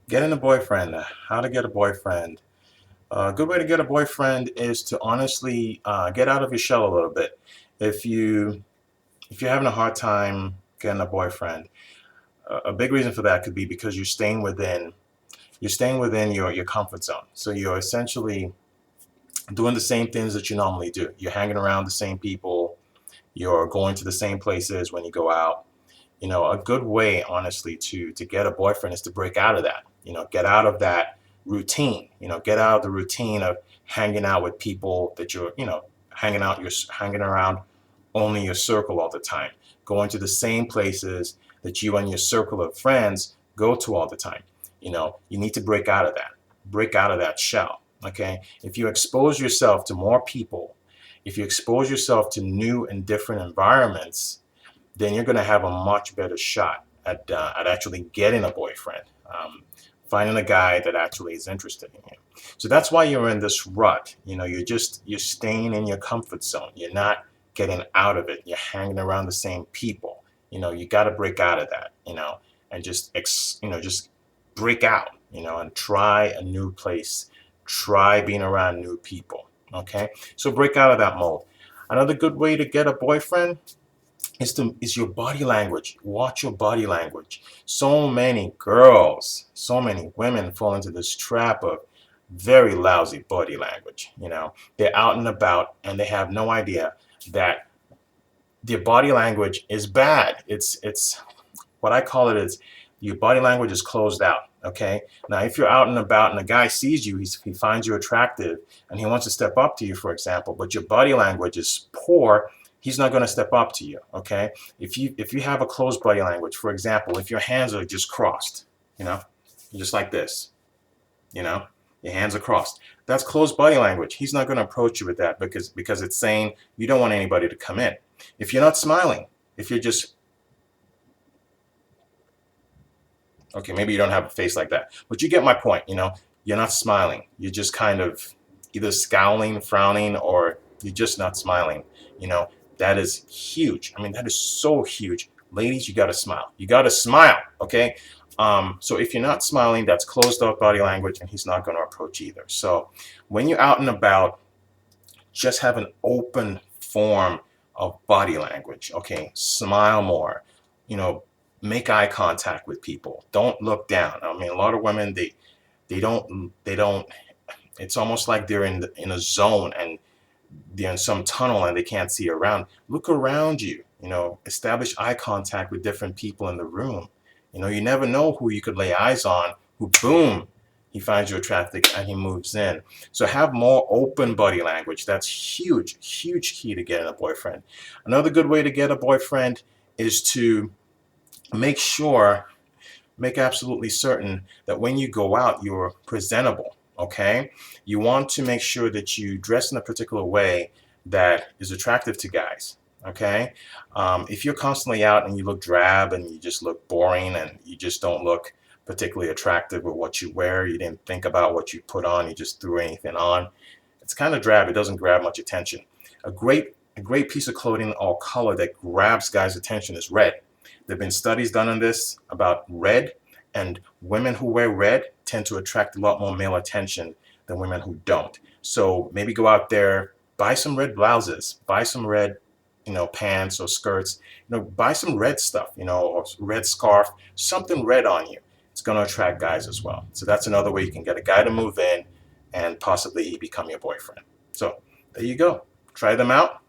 Getting a boyfriend. How to get a boyfriend. A good way to get a boyfriend is to honestly get out of your shell a little bit. If you if you're having a hard time getting a boyfriend, a big reason for that could be because you're staying within your comfort zone. So you're essentially doing the same things that you normally do. You're hanging around the same people. You're going to the same places when you go out. A good way, honestly, to get a boyfriend is to break out of that. Get out of that routine. Get out of the routine of hanging out with people that you're hanging around only your circle all the time, going to the same places that you and your circle of friends go to all the time. You need to break out of that shell. Okay. If you expose yourself to more people, if you expose yourself to new and different environments, then you're going to have a much better shot at actually getting a boyfriend, finding a guy that actually is interested in you. So that's why you're in this rut. You're staying in your comfort zone. You're not getting out of it. You're hanging around the same people. You got to break out of that. And just break out. And try a new place. Try being around new people. Okay, so break out of that mode. Another good way to get a boyfriend is your body language. Watch your body language. So many girls, so many women fall into this trap of very lousy body language. They're out and about and they have no idea that their body language is bad. It's what I call it is your body language is closed out. Okay. Now, if you're out and about and a guy sees you, he finds you attractive and he wants to step up to you, for example, but your body language is poor, he's not going to step up to you. Okay. If you have a closed body language, for example, if your hands are just crossed, you know, just like this, you know, your hands are crossed. That's closed body language. He's not going to approach you with that because it's saying you don't want anybody to come in. If you're not smiling, if you're just okay, maybe you don't have a face like that, but you get my point. You're not smiling. You're just kind of either scowling, frowning, or you're just not smiling. That is huge. I mean, that is so huge. Ladies, you got to smile. You got to smile. Okay. So if you're not smiling, that's closed up body language, and he's not going to approach either. So when you're out and about, just have an open form of body language. Okay. Smile more. Make eye contact with people. Don't look down. I mean, a lot of women, they don't. It's almost like they're in a zone and they're in some tunnel and they can't see around. Look around you. Establish eye contact with different people in the room. You never know who you could lay eyes on. Who boom, he finds you attractive and he moves in. So have more open body language. That's huge, huge key to getting a boyfriend. Another good way to get a boyfriend is to make absolutely certain that when you go out, you're presentable. Okay. You want to make sure that you dress in a particular way that is attractive to guys. Okay. If you're constantly out and you look drab and you just look boring and you just don't look particularly attractive with what you wear, you didn't think about what you put on, you just threw anything on, it's kind of drab. It doesn't grab much attention. A great piece of clothing or color that grabs guys' attention is red. There have been studies done on this about red, and women who wear red tend to attract a lot more male attention than women who don't. So maybe go out there, buy some red blouses, buy some red, pants or skirts, buy some red stuff, or red scarf, something red on you. It's going to attract guys as well. So that's another way you can get a guy to move in and possibly become your boyfriend. So there you go. Try them out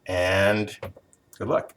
and good luck.